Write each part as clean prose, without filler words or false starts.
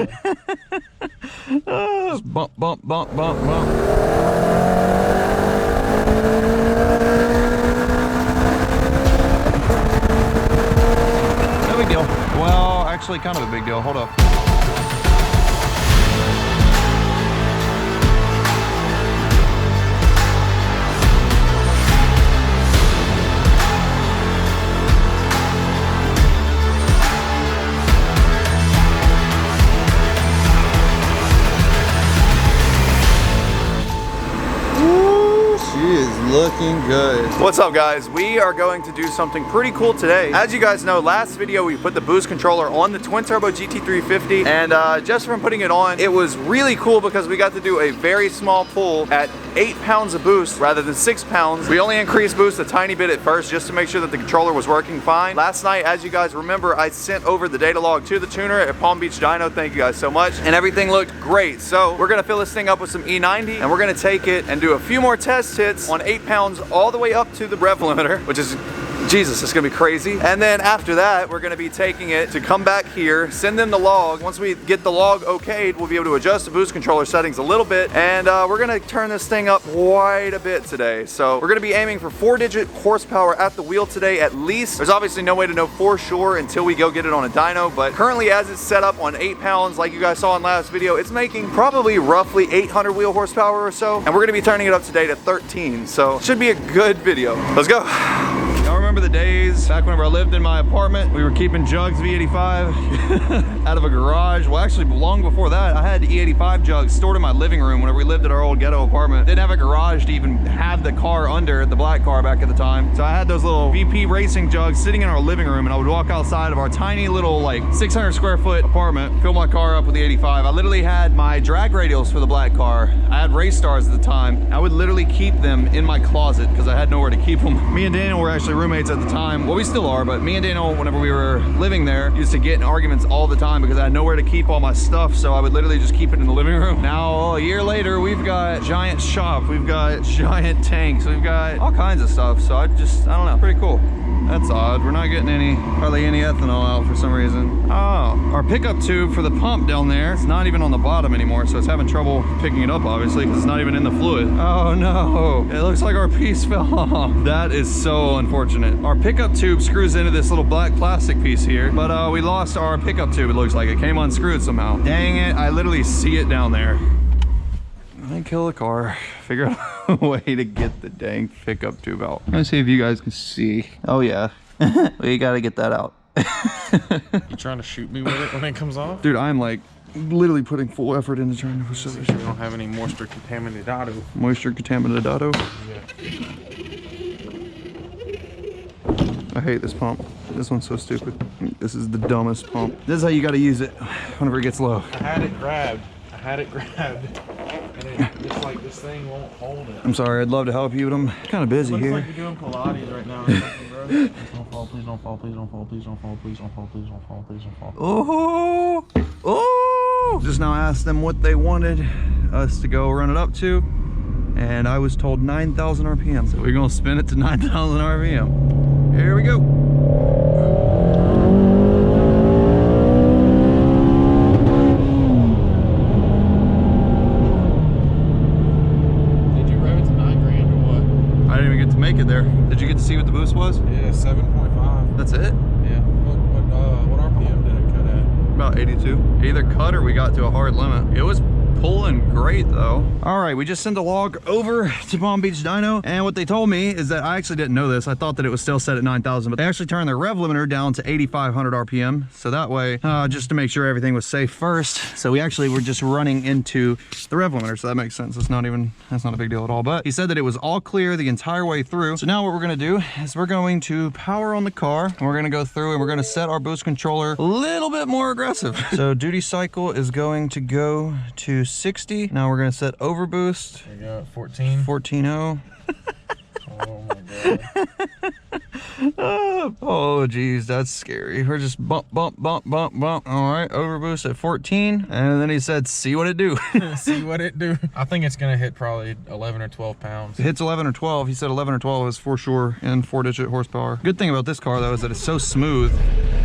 Just bump, bump, bump, bump, bump. No big deal. Well, actually kind of a big deal. Hold up. Looking good. What's up, guys? We are going to do something pretty cool today. As you guys know, last video we put the boost controller on the twin turbo GT350, and just from putting it on, it was really cool because we got to do a very small pull at 8 pounds of boost rather than 6 pounds. We only increased boost a tiny bit at first just to make sure that the controller was working fine. Last night, as you guys remember, I sent over the data log to the tuner at Palm Beach Dyno. Thank you guys so much. And everything looked great. So we're gonna fill this thing up with some E90, and we're gonna take it and do a few more test hits on 8 pounds all the way up to the rev limiter, which is, Jesus, it's gonna be crazy. And then after that, we're gonna be taking it to come back here, send them the log. Once we get the log okayed, we'll be able to adjust the boost controller settings a little bit, and we're gonna turn this thing up quite a bit today. So we're gonna be aiming for 4-digit horsepower at the wheel today at least. There's obviously no way to know for sure until we go get it on a dyno, but currently as it's set up on 8 pounds, like you guys saw in last video, it's making probably roughly 800 wheel horsepower or so, and we're gonna be turning it up today to 13, so it should be a good video. Let's go. Y'all remember the days back whenever I lived in my apartment? We were keeping jugs V85 out of a garage. Well, actually, long before that, I had E85 jugs stored in my living room whenever we lived at our old ghetto apartment. Didn't have a garage to even have the car under, the black car back at the time. So I had those little VP racing jugs sitting in our living room, and I would walk outside of our tiny little, like, 600 square foot apartment, fill my car up with the 85. I literally had my drag radials for the black car. I had race stars at the time. I would literally keep them in my closet because I had nowhere to keep them. Me and Daniel were actually roommates at the time. Well, we still are, but me and Daniel, whenever we were living there, used to get in arguments all the time because I had nowhere to keep all my stuff, so I would literally just keep it in the living room. Now, a year later, we've got giant shop, we've got giant tanks, we've got all kinds of stuff, so I don't know, pretty cool. That's odd. We're not getting hardly any ethanol out for some reason. Oh, our pickup tube for the pump down there, it's not even on the bottom anymore, so it's having trouble picking it up, obviously, because it's not even in the fluid. Oh no, it looks like our piece fell off. That is so unfortunate. Our pickup tube screws into this little black plastic piece here, but we lost our pickup tube, it looks like. It came unscrewed somehow. Dang it, I literally see it down there. I kill the car, figure out a way to get the dang pickup tube out. Let me see if you guys can see. Oh yeah, we gotta get that out. You trying to shoot me with it when it comes off? Dude, I'm like literally putting full effort into trying to push this. We don't have any moisture contaminado. Moisture contaminado? Yeah. I hate this pump. This one's so stupid. This is the dumbest pump. This is how you gotta use it whenever it gets low. I had it grabbed. And it's like this thing won't hold it. I'm sorry, I'd love to help you, but I'm kind of busy here. Looks like you're doing Pilates right now or something, bro. Don't fall, please don't fall, please don't fall, please don't fall, please don't fall, please don't fall, please don't fall. Oh, oh! Just now asked them what they wanted us to go run it up to, and I was told 9,000 RPM. So we're gonna spin it to 9,000 RPM. Here we go. Make it there. Did you get to see what the boost was? Yeah, 7.5. That's it? Yeah. What RPM did it cut at? About 82. It either cut or we got to a hard limit. It was pulling great though. All right, we just sent a log over to Palm Beach Dyno, and what they told me is that I actually didn't know this. I thought that it was still set at 9,000, but they actually turned their rev limiter down to 8,500 RPM. So that way, just to make sure everything was safe first. So we actually were just running into the rev limiter, so that makes sense. That's not a big deal at all. But he said that it was all clear the entire way through. So now what we're gonna do is we're going to power on the car, and we're gonna go through and we're gonna set our boost controller a little bit more aggressive. So duty cycle is going to go to 60. Now we're gonna set overboost. There you go, 14. 14.0. Oh my god. Oh geez, that's scary. We're just bump, bump, bump, bump, bump. All right, overboost at 14, and then he said, "See what it do." See what it do. I think it's gonna hit probably 11 or 12 pounds. It hits 11 or 12. He said 11 or 12 is for sure in 4-digit horsepower. Good thing about this car though is that it's so smooth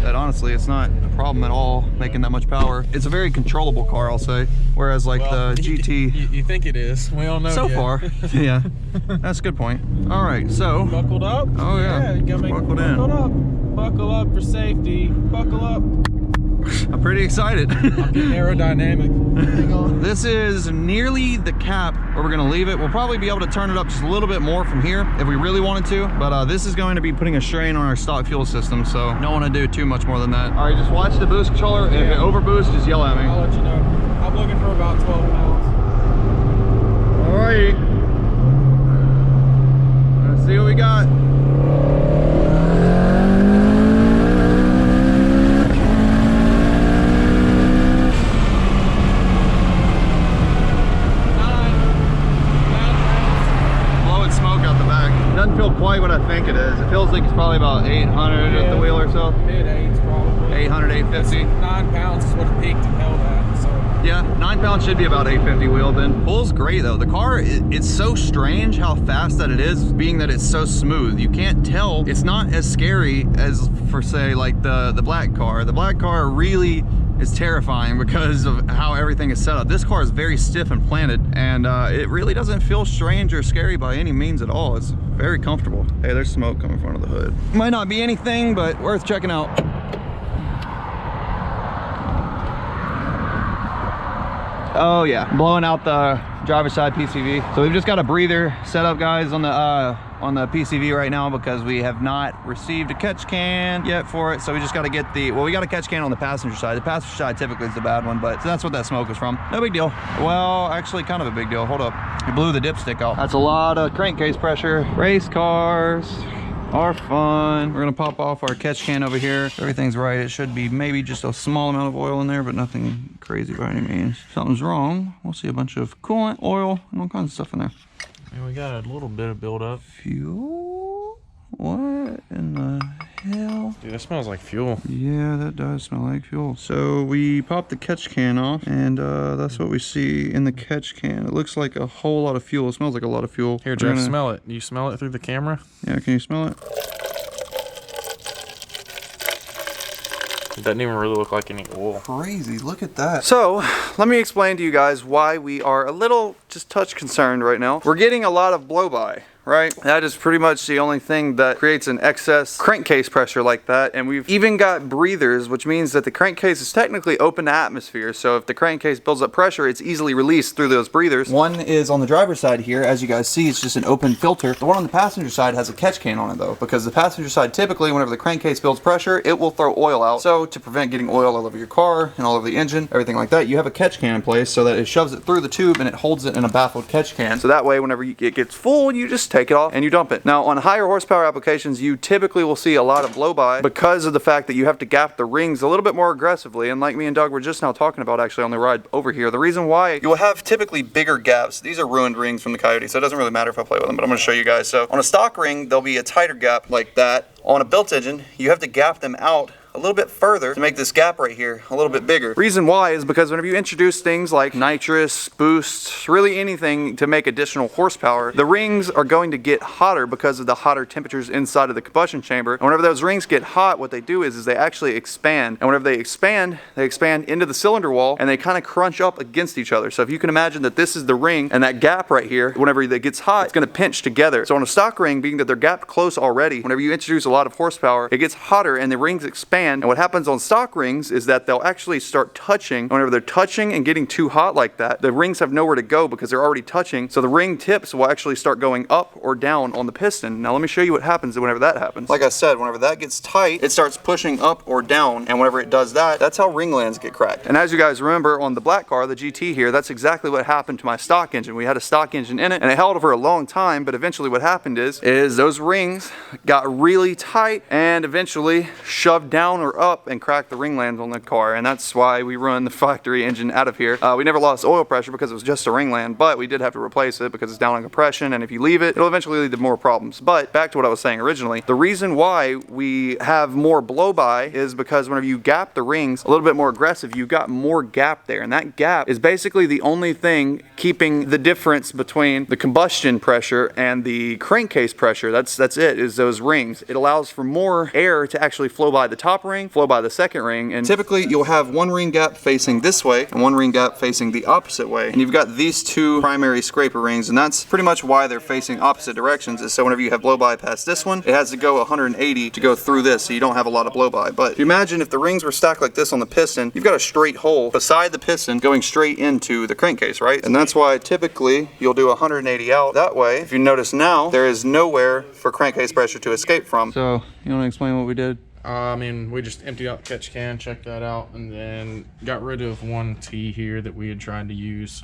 that honestly it's not a problem at all making that much power. It's a very controllable car, I'll say. Whereas like the GT, you think it is? We don't know so yet. far. Yeah, that's a good point. All right, so buckled up. Oh yeah, buckled in. Buckle up. Buckle up for safety. Buckle up. I'm pretty excited. I'm getting aerodynamic. Hang on. This is nearly the cap where we're gonna leave it. We'll probably be able to turn it up just a little bit more from here if we really wanted to, but this is going to be putting a strain on our stock fuel system, so don't want to do too much more than that. All right, just watch the boost controller, and if it overboosts, just yell at me. I'll let you know. I'm looking for about 12 pounds. All right. Let's see what we got. Doesn't feel quite what I think it is. It feels like it's probably about 800 at the wheel or so. Mid-8s probably. 800, 850. 9 pounds is what it peaked and held at. So. Yeah, 9 pounds should be about 850 wheel then. Pulls great though. The car, it's so strange how fast that it is, being that it's so smooth. You can't tell. It's not as scary as, for say, like the black car. The black car really is terrifying because of how everything is set up. This car is very stiff and planted, and it really doesn't feel strange or scary by any means at all. It's very comfortable. Hey, there's smoke coming from the hood. Might not be anything, but worth checking out. Oh yeah, blowing out the driver's side PCV. So we've just got a breather set up, guys, on the PCV right now because we have not received a catch can yet for it. So we just got to get we got a catch can on the passenger side. The passenger side typically is the bad one, but so that's what that smoke is from. No big deal. Well, actually kind of a big deal. Hold up. We blew the dipstick out. That's a lot of crankcase pressure. Race cars are fun. We're gonna pop off our catch can over here. If everything's right, it should be maybe just a small amount of oil in there, but nothing crazy by any means. If something's wrong, we'll see a bunch of coolant, oil, and all kinds of stuff in there. And we got a little bit of buildup. Fuel? What in the hell? Dude, that smells like fuel. Yeah, that does smell like fuel. So we popped the catch can off, and that's what we see in the catch can. It looks like a whole lot of fuel. It smells like a lot of fuel. Here, Jeff, smell it. Do you smell it through the camera? Yeah, can you smell it? It doesn't even really look like any oil. Crazy, look at that. So, let me explain to you guys why we are a little just touch concerned right now. We're getting a lot of blow-by, right? That is pretty much the only thing that creates an excess crankcase pressure like that. And we've even got breathers, which means that the crankcase is technically open to atmosphere. So if the crankcase builds up pressure, it's easily released through those breathers. One is on the driver's side here. As you guys see, it's just an open filter. The one on the passenger side has a catch can on it though, because the passenger side, typically whenever the crankcase builds pressure, it will throw oil out. So to prevent getting oil all over your car and all over the engine, everything like that, you have a catch can in place so that it shoves it through the tube and it holds it in a baffled catch can. So that way, whenever it gets full, you just take it off and you dump it. Now, on higher horsepower applications, you typically will see a lot of blow-by because of the fact that you have to gap the rings a little bit more aggressively. And like me and Doug were just now talking about actually on the ride over here, the reason why you will have typically bigger gaps. These are ruined rings from the Coyote, so it doesn't really matter if I play with them, but I'm going to show you guys. So on a stock ring, there'll be a tighter gap like that. On a built engine, you have to gap them out a little bit further to make this gap right here a little bit bigger. Reason why is because whenever you introduce things like nitrous, boosts, really anything to make additional horsepower, the rings are going to get hotter because of the hotter temperatures inside of the combustion chamber. And whenever those rings get hot, what they do is they actually expand. And whenever they expand into the cylinder wall and they kind of crunch up against each other. So if you can imagine that this is the ring and that gap right here, whenever it gets hot, it's going to pinch together. So on a stock ring, being that they're gapped close already, whenever you introduce a lot of horsepower, it gets hotter and the rings expand. And what happens on stock rings is that they'll actually start touching. Whenever they're touching and getting too hot like that, the rings have nowhere to go because they're already touching. So the ring tips will actually start going up or down on the piston. Now let me show you what happens whenever that happens. Like I said, whenever that gets tight, it starts pushing up or down. And whenever it does that, that's how ring lands get cracked. And as you guys remember on the black car, the GT here, that's exactly what happened to my stock engine. We had a stock engine in it and it held for a long time, but eventually what happened is those rings got really tight and eventually shoved down down or up and crack the ring lands on the car, and that's why we run the factory engine out of here. We never lost oil pressure because it was just a ring land, but we did have to replace it because it's down on compression, and if you leave it, it'll eventually lead to more problems. But back to what I was saying originally, the reason why we have more blow-by is because whenever you gap the rings a little bit more aggressive, you've got more gap there, and that gap is basically the only thing keeping the difference between the combustion pressure and the crankcase pressure. That's it, is those rings. It allows for more air to actually flow by the top ring, flow by the second ring, and typically you'll have one ring gap facing this way and one ring gap facing the opposite way, and you've got these two primary scraper rings, and that's pretty much why they're facing opposite directions, is so whenever you have blow-by past this one, it has to go 180 to go through this, so you don't have a lot of blow-by. But if you imagine if the rings were stacked like this on the piston, you've got a straight hole beside the piston going straight into the crankcase, right? And that's why typically you'll do 180 out. That way, if you notice now, there is nowhere for crankcase pressure to escape from. So, you want to explain what we did? I mean, we just emptied out the catch can, checked that out, and then got rid of one T here that we had tried to use.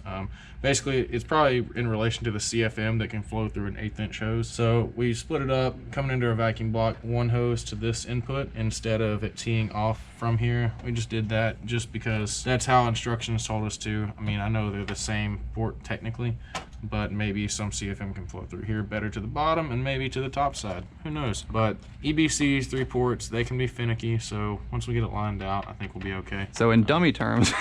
Basically, it's probably in relation to the CFM that can flow through an 1/8 inch hose. So we split it up, coming into our vacuum block, one hose to this input instead of it teeing off from here. We just did that just because that's how instructions told us to. I mean, I know they're the same port technically, but maybe some CFM can flow through here better to the bottom and maybe to the top side. Who knows? But EBCs, 3 ports, they can be finicky, so once we get it lined out, I think we'll be okay. So in dummy terms,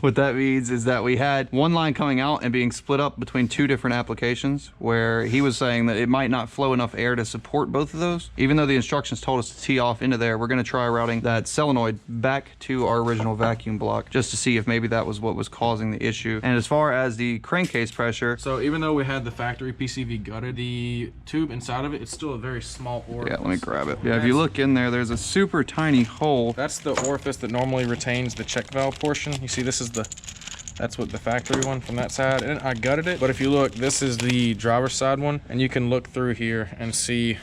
what that means is that we had one line coming out and being split up between 2 different applications, where he was saying that it might not flow enough air to support both of those. Even though the instructions told us to tee off into there, we're going to try routing that solenoid back to our original vacuum block just to see if maybe that was what was causing the issue. And as far as the crankcase pressure, so even though we had the factory PCV gutted, the tube inside of it, it's still a very small orifice. Yeah, let me grab it. Yeah, if you look in there, there's a super tiny hole. That's the orifice that normally retains the check valve portion. You see, this is that's what the factory one from that side, and I gutted it. But if you look, this is the driver's side one, and you can look through here and see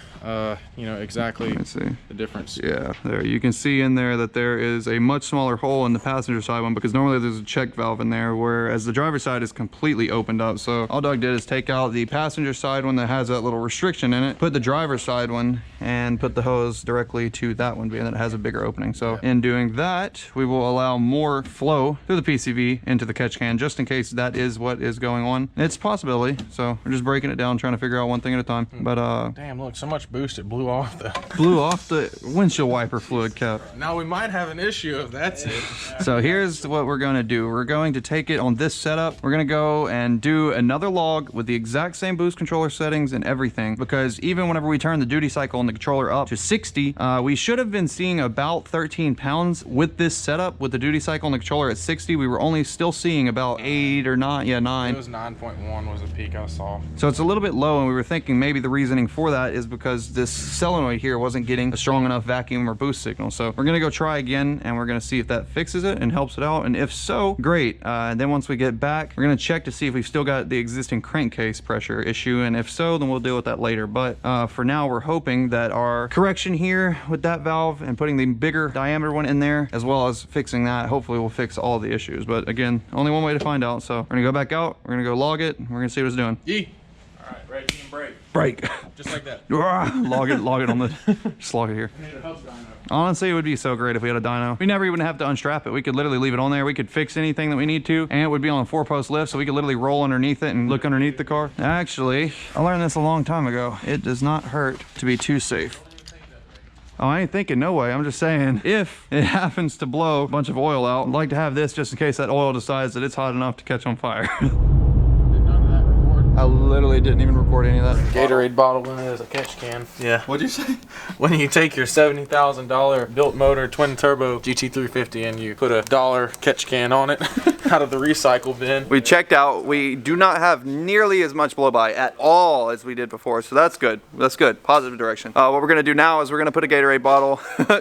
you know, exactly the difference. Yeah, there you can see in there that there is a much smaller hole in the passenger side one, because normally there's a check valve in there, whereas the driver's side is completely opened up. So all Doug did is take out the passenger side one that has that little restriction in it, put the driver's side one, and put the hose directly to that one, being that it has a bigger opening. So in doing that, we will allow more flow through the PCV into the catch can, just in case that is what is going on. It's a possibility, so we're just breaking it down, trying to figure out one thing at a time. But damn, look, so much boost, it blew off the windshield wiper fluid cap. Now we might have an issue if that's it. So here's what we're going to do. We're going to take it on this setup. We're going to go and do another log with the exact same boost controller settings and everything, because even whenever we turn the duty cycle on the controller up to 60, we should have been seeing about 13 pounds with this setup. With the duty cycle on the controller at 60, we were only still seeing about 8 or 9. Yeah, 9. It was 9.1 was the peak I saw. So it's a little bit low, and we were thinking maybe the reasoning for that is because this solenoid here wasn't getting a strong enough vacuum or boost signal. So we're gonna go try again, and we're gonna see if that fixes it and helps it out, and if so, great. And then once we get back, we're gonna check to see if we've still got the existing crankcase pressure issue, and if so, then we'll deal with that later. But for now, we're hoping that our correction here with that valve and putting the bigger diameter one in there, as well as fixing that, hopefully will fix all the issues. But again, only one way to find out. So we're gonna go back out, we're gonna go log it, and we're gonna see what it's doing. Yee. All right, ready, team, brake. Brake. Just like that. log it on the, just log it here. Honestly, it would be so great if we had a dyno. We never even have to unstrap it. We could literally leave it on there. We could fix anything that we need to, and it would be on a 4-post lift, so we could literally roll underneath it and look underneath the car. Actually, I learned this a long time ago. It does not hurt to be too safe. Oh, I ain't thinking no way. I'm just saying, if it happens to blow a bunch of oil out, I'd like to have this just in case that oil decides that it's hot enough to catch on fire. I literally didn't even record any of that. Gatorade bottle in it as a catch can. Yeah. What'd you say? When you take your $70,000 built motor twin turbo GT350 and you put a $1 catch can on it out of the recycle bin. We checked out. We do not have nearly as much blow by at all as we did before, so that's good. That's good. Positive direction. What we're gonna do now is we're gonna put a Gatorade bottle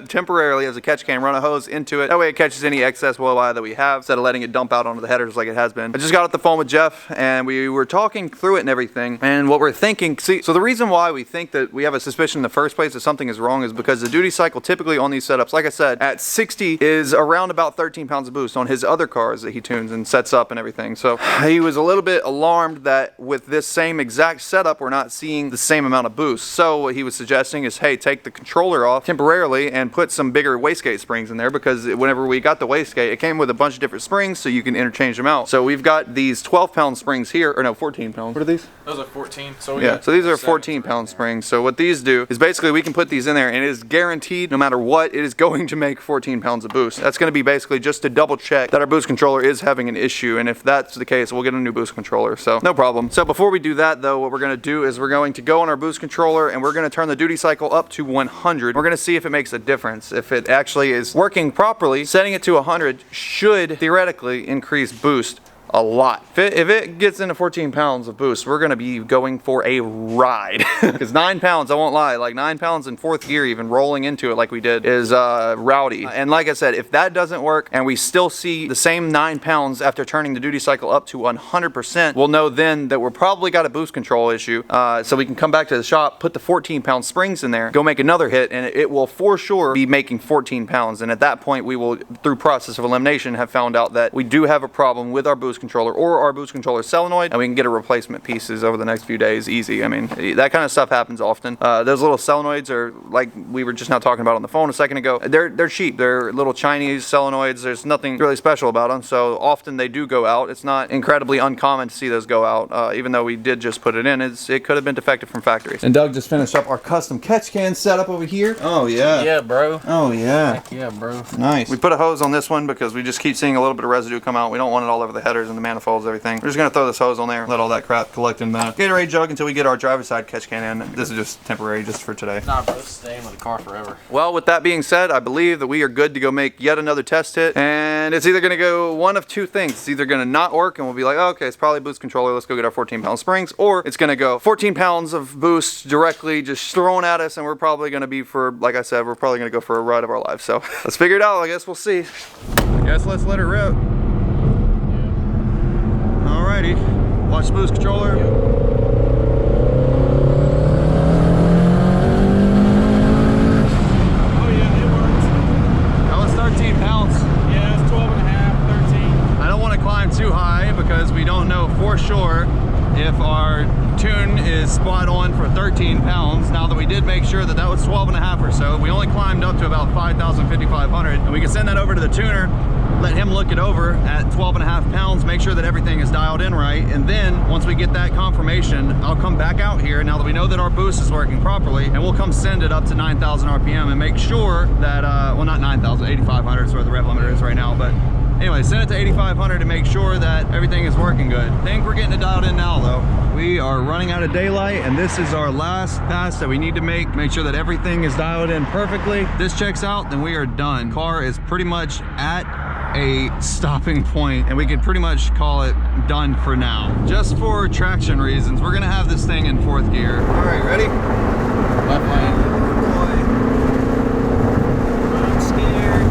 temporarily as a catch can, run a hose into it. That way it catches any excess blow by that we have instead of letting it dump out onto the headers like it has been. I just got off the phone with Jeff, and we were talking through through it and everything. And what we're thinking, see, so the reason why we think that we have a suspicion in the first place that something is wrong is because the duty cycle typically on these setups, like I said, at 60 is around about 13 pounds of boost on his other cars that he tunes and sets up and everything. So he was a little bit alarmed that with this same exact setup, we're not seeing the same amount of boost. So what he was suggesting is, hey, take the controller off temporarily and put some bigger wastegate springs in there, because whenever we got the wastegate, it came with a bunch of different springs so you can interchange them out. So we've got these 12-pound springs here, or no, 14 pounds. What are these? Those are 14. So yeah, so these are 14-pound springs. So what these do is basically we can put these in there and it is guaranteed, no matter what, it is going to make 14 pounds of boost. That's going to be basically just to double check that our boost controller is having an issue, and if that's the case, we'll get a new boost controller, so no problem. So before we do that though, what we're going to do is we're going to go on our boost controller and we're going to turn the duty cycle up to 100. We're going to see if it makes a difference. If it actually is working properly, setting it to 100 should theoretically increase boost a lot. If it gets into 14 pounds of boost, we're gonna be going for a ride. Because 9 pounds, I won't lie, like 9 pounds in fourth gear, even rolling into it like we did, is rowdy. And like I said, if that doesn't work and we still see the same 9 pounds after turning the duty cycle up to 100%, we'll know then that we're probably got a boost control issue. So we can come back to the shop, put the 14-pound springs in there, go make another hit, and it will for sure be making 14 pounds. And at that point, we will, through process of elimination, have found out that we do have a problem with our boost controller or our boost controller solenoid, and we can get a replacement pieces over the next few days easy. I mean, that kind of stuff happens often. Those little solenoids are, like we were just now talking about on the phone a second ago, they're cheap. They're little Chinese solenoids. There's nothing really special about them, so often they do go out. It's not incredibly uncommon to see those go out, even though we did just put it in. It could have been defective from factory. And Doug just finished up our custom catch can setup over here. Oh yeah. Yeah, bro. Oh yeah. Heck yeah, bro. Nice. We put a hose on this one because we just keep seeing a little bit of residue come out. We don't want it all over the headers and the manifolds, everything. We're just gonna throw this hose on there, let all that crap collect in the Gatorade jug until we get our driver's side catch can in. This is just temporary, just for today. Nah, bro, it's staying with the car forever. Well, with that being said, I believe that we are good to go make yet another test hit, and it's either gonna go one of two things. It's either gonna not work and we'll be like, oh, okay, it's probably boost controller, let's go get our 14-pound springs, or it's gonna go 14 pounds of boost directly just thrown at us, and we're probably gonna be, for, like I said, we're probably gonna go for a ride of our lives. So let's figure it out. I guess we'll see. I guess let's let it rip. Alrighty, watch the boost controller. Oh yeah, it works. That was 13 pounds. Yeah, it's 12 and a half, 13. I don't want to climb too high because we don't know for sure if our tune is spot on for 13 pounds. Now that we did make sure that that was 12 and a half or so, we only climbed up to about 5,500, and we can send that over to the tuner, let him look it over at 12 and a half pounds, make sure that everything is dialed in right, and then once we get that confirmation, I'll come back out here now that we know that our boost is working properly, and we'll come send it up to 9,000 RPM and make sure that, well, not 9,000, 8,500 is where the rev limiter is right now, but anyway, send it to 8,500 to make sure that everything is working good. I think we're getting it dialed in now though. We are running out of daylight, and this is our last pass that we need to make sure that everything is dialed in perfectly. If this checks out, then we are done. Car is pretty much at a stopping point, and we could pretty much call it done for now. Just for traction reasons, we're gonna have this thing in fourth gear. All right, ready? Left lane. I'm scared.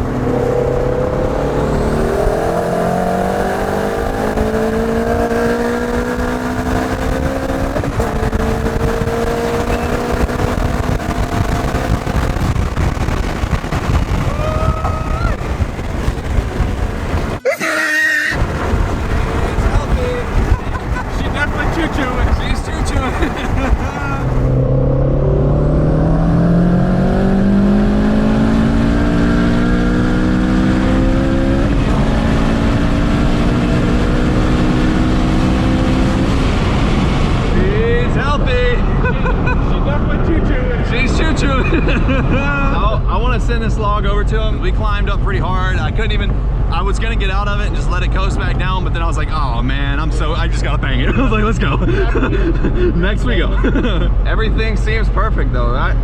I want to send this log over to him. We climbed up pretty hard. I was gonna get out of it and just let it coast back down, but then I was like, oh man, I just gotta bang it. I was like, let's go. Next we go. Everything seems perfect though. That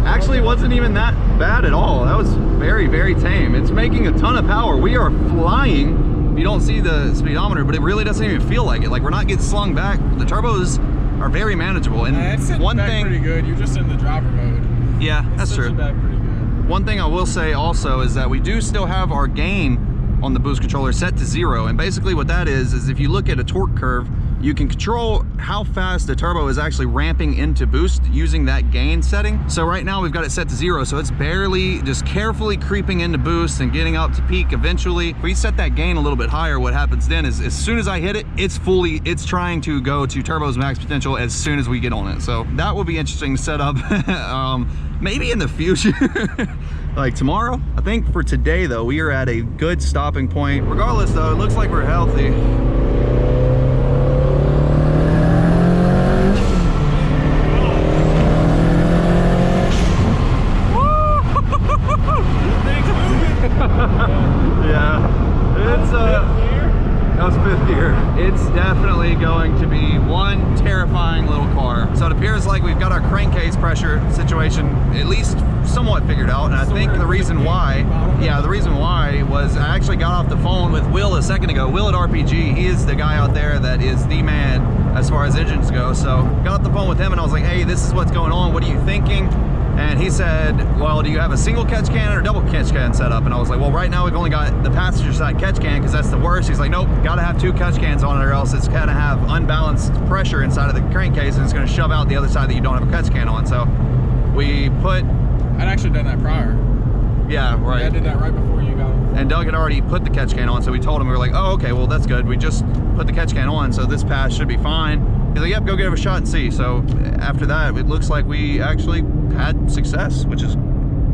actually wasn't even that bad at all. That was very, very tame. It's making a ton of power. We are flying. You don't see the speedometer, but it really doesn't even feel like it. Like, we're not getting slung back. The turbos are very manageable. And it's one thing, pretty good. You're just in the driver mode. Yeah, that's true. Back pretty good. One thing I will say also is that we do still have our gain on the boost controller set to 0, and basically what that is if you look at a torque curve you can control how fast the turbo is actually ramping into boost using that gain setting. So right now we've got it set to 0, so it's barely just carefully creeping into boost and getting up to peak eventually. If we set that gain a little bit higher, what happens then is as soon as I hit it, it's trying to go to turbo's max potential as soon as we get on it. So that will be interesting to set up maybe in the future. Like tomorrow. I think for today though, we are at a good stopping point. Regardless though, it looks like we're healthy. Yeah, it's that was 5th gear. It's definitely going to be one terrifying little car. So it appears like we've got our crankcase pressure situation at least somewhat figured out, and I think the reason why, was I actually got off the phone with Will a second ago. Will at RPG, he is the guy out there that is the man as far as engines go. So got off the phone with him and I was like, hey, this is what's going on, what are you thinking? And he said, well, do you have a single catch can or double catch can set up? And I was like, well, right now we've only got the passenger side catch can because that's the worst. He's like, nope, gotta have 2 catch cans on it or else it's gonna have unbalanced pressure inside of the crankcase and it's gonna shove out the other side that you don't have a catch can on. So we put... I'd actually done that prior. Yeah, right. Yeah, I did that right before you got on. And Doug had already put the catch can on, so we told him, we were like, oh, okay, well, that's good. We just put the catch can on, so this pass should be fine. He's like, yep, go give it a shot and see. So after that, it looks like we actually had success, which is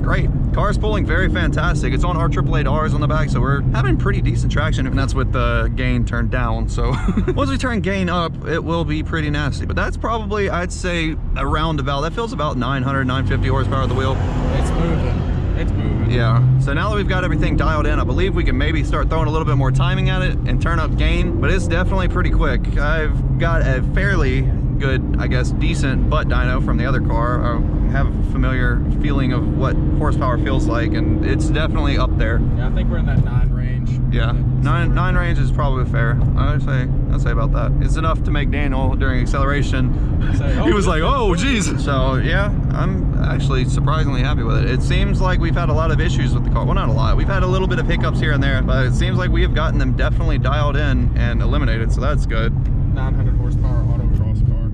great. Car's pulling very fantastic. It's on our AAA Rs on the back, so we're having pretty decent traction, and that's with the gain turned down. So once we turn gain up, it will be pretty nasty. But that's probably, I'd say, around about, that feels about 900, 950 horsepower at the wheel. It's moving. It's moving. Yeah. So now that we've got everything dialed in, I believe we can maybe start throwing a little bit more timing at it and turn up gain, but it's definitely pretty quick. I've got a fairly good, I guess, decent butt dyno from the other car. I have a familiar feeling of what horsepower feels like, and it's definitely up there. Yeah, I think we're in that 9 range. Yeah, 9 range is probably fair. I'd say about that. It's enough to make Daniel during acceleration. He was like, oh geez. So yeah, I'm actually surprisingly happy with it. It seems like we've had a lot of issues with the car. Well, not a lot. We've had a little bit of hiccups here and there, but it seems like we have gotten them definitely dialed in and eliminated. So that's good. 900 horsepower autocross car.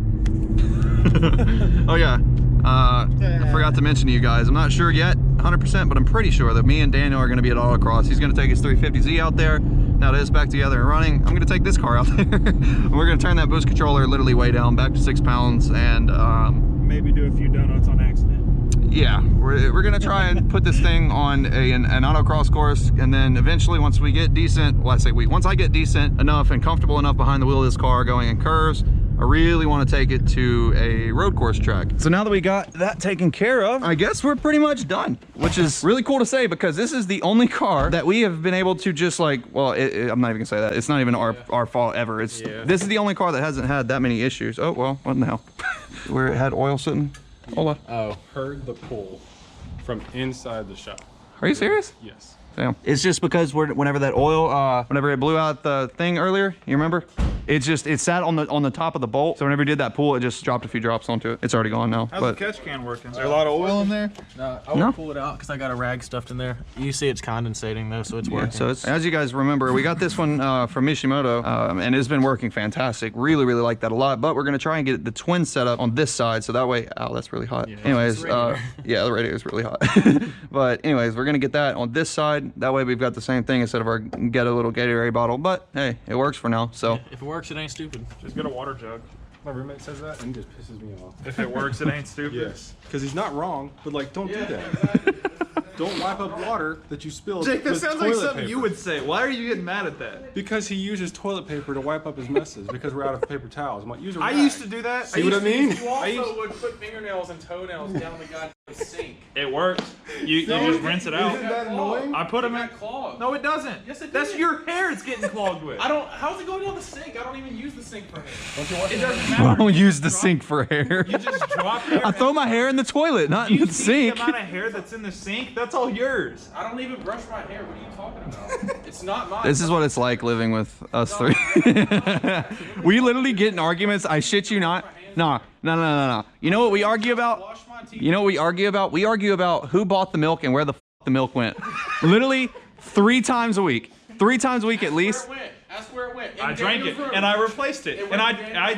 Oh yeah. I forgot to mention to you guys, I'm not sure yet 100%, but I'm pretty sure that me and Daniel are going to be at autocross. He's going to take his 350Z out there. Now that it's back together and running, I'm going to take this car out there. We're going to turn that boost controller literally way down, back to 6 pounds, and maybe do a few donuts on accident. Yeah, we're going to try and put this thing on an autocross course, and then eventually once we get decent, well, once I get decent enough and comfortable enough behind the wheel of this car going in curves, I really want to take it to a road course track. So now that we got that taken care of, I guess we're pretty much done, which is really cool to say because this is the only car that we have been able to just like, well, I'm not even gonna say that. It's not even our fault ever. This is the only car that hasn't had that many issues. Oh, well, what in the hell? Where it had oil sitting? Hold on. Oh, heard the pull from inside the shop. Are you serious? Yes. Damn. It's just because whenever that oil, whenever it blew out the thing earlier, you remember? It sat on the top of the bolt. So whenever we did that pull, it just dropped a few drops onto it. It's already gone now. How's the catch can working? Is there a lot of oil in there? No, I won't pull it out because I got a rag stuffed in there. You see it's condensating though, so it's working. So it's, as you guys remember, we got this one from Mishimoto, and it's been working fantastic. Really, really like that a lot. But we're gonna try and get the twin setup on this side, so that way, oh, that's really hot. Yeah, anyways, yeah, the radiator is really hot. But anyways, we're gonna get that on this side. That way, we've got the same thing instead of our get a little Gatorade bottle. But hey, it works for now. So yeah, if it works, it ain't stupid. Just get a water jug. My roommate says that and it just pisses me off. If it works, it ain't stupid. Yes, because he's not wrong, but like, don't do that. Don't wipe up water that you spilled. Jake, that with sounds like toilet something paper. you would say. Why are you getting mad at that? Because he uses toilet paper to wipe up his messes because we're out of paper towels. I'm like, use a rag. I used to do that. See what I mean? You also would put fingernails and toenails down the goddamn sink. It works. You just rinse it out. Isn't that annoying? I put them in. Clogged. No, it doesn't. Yes, it That's did. your hair it's getting clogged with. How's it going down the sink? I don't even use the sink for hair. Don't you wash It your doesn't hands? I matter. don't use the sink for hair. You just drop your I throw my hair in the toilet, not in You the see sink. the amount of hair that's in the sink? That's all yours. I don't even brush my hair. What are you talking about? It's not mine. This is what it's like living with us three. We literally get in arguments. I shit you not. No. You know what we argue about? Wash my teeth. You know what we argue about? We argue about who bought the milk and where the milk went. Literally 3 times a week. 3 times a week at least. Where it went. That's where it went. I drank it and I replaced it. And I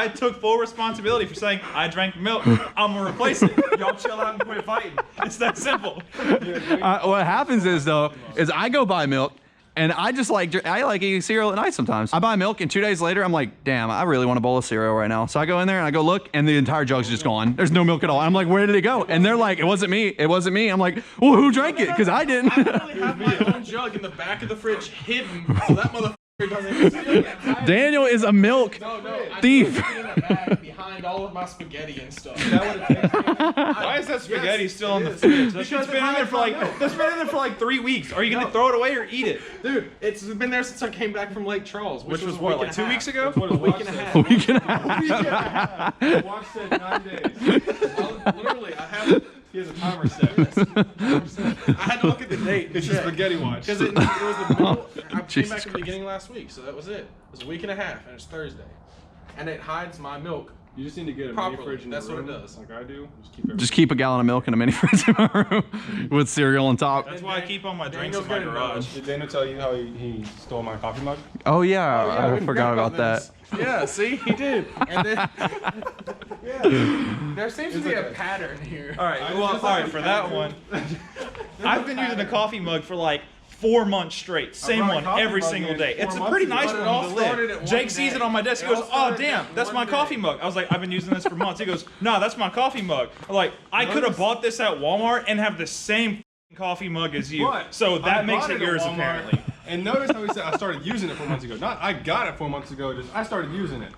took full responsibility for saying I drank milk. I'm gonna replace it. Y'all chill out and quit fighting. It's that simple. What happens is though, is I go buy milk and I like eating cereal at night sometimes. I buy milk and 2 days later I'm like, damn, I really want a bowl of cereal right now. So I go in there and I go look and the entire jug's just gone. There's no milk at all. I'm like, where did it go? And they're like, it wasn't me. It wasn't me. I'm like, well, who drank it? Because I didn't. I literally have my own jug in the back of the fridge hidden so that motherfucker doesn't even see it. Daniel is a milk thief. I put it in the bag behind all of my spaghetti and stuff. Why is that spaghetti still in the fridge? That shit's been in there for like 3 weeks. Are you gonna throw it away or eat it? Dude, it's been there since I came back from Lake Charles, which was what, a week like and 2 a weeks half. ago? A week and a half. We can have. I watched it 9 days. Literally, I have. He has a timer set. I had to look at the date. It's a spaghetti watch. Because it was the middle. I came Jesus back at the beginning last week, so that was it. It was a week and a half, and it's Thursday. And it hides my milk. You just need to get a Properly, mini fridge in that's your what it room, does. like I do. Just keep everything. Just keep a gallon of milk in a mini fridge in my room with cereal on top. That's why I keep all my drinks in Daniel's my gonna garage. Did Dana tell you how he stole my coffee mug? Oh yeah, I forgot about that. Yeah, see, he did. And then there seems to be a pattern here. All right, well, all right, for that one, I've been using a coffee mug for like 4 months straight. Same brought a one coffee every mug single in day. 4 It's a months pretty ago. nice But it one all to started live. at one Jake sees day. it on my desk. He It goes, all "Oh started damn, at that's one my day." coffee mug." I was like, "I've been using this for months." He goes, "No, that's my coffee mug." I'm like, I could have bought this at Walmart and have the same coffee mug as you. But So I that makes bought it at yours Walmart, apparently. And notice how he said I started using it 4 months ago. Not I got it 4 months ago. Just I started using it.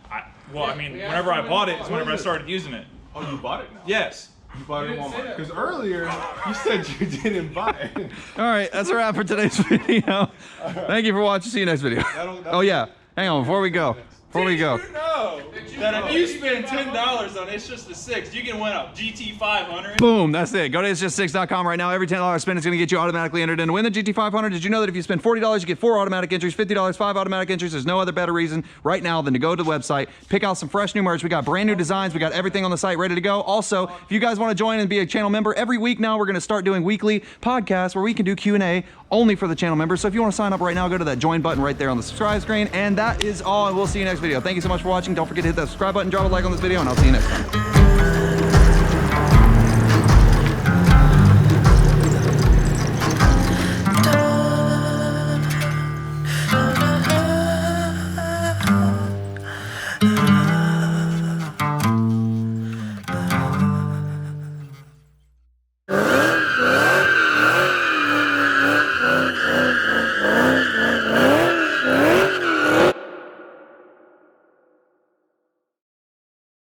Well, I mean, whenever I bought it is whenever I started using it. Oh, you bought it now? Yes. You bought it at didn't say Walmart. that. Because earlier you said you didn't buy it. All right, that's a wrap for today's video. Thank you for watching. See you next video. Oh yeah, hang on before we go. You know that if you spend $10 on It's Just a Six, you can win a GT500. Boom, that's it. Go to itsjust6.com right now. Every $10 spend is going to get you automatically entered in to win the GT500. Did you know that if you spend $40, you get 4 automatic entries, $50, 5 automatic entries? There's no other better reason right now than to go to the website, pick out some fresh new merch. We got brand new designs. We got everything on the site ready to go. Also, if you guys want to join and be a channel member, every week now we're going to start doing weekly podcasts where we can do Q&A only for the channel members. So if you want to sign up right now, go to that join button right there on the subscribe screen. And that is all, and we'll see you next video. Thank you so much for watching. Don't forget to hit that subscribe button, drop a like on this video, and I'll see you next time.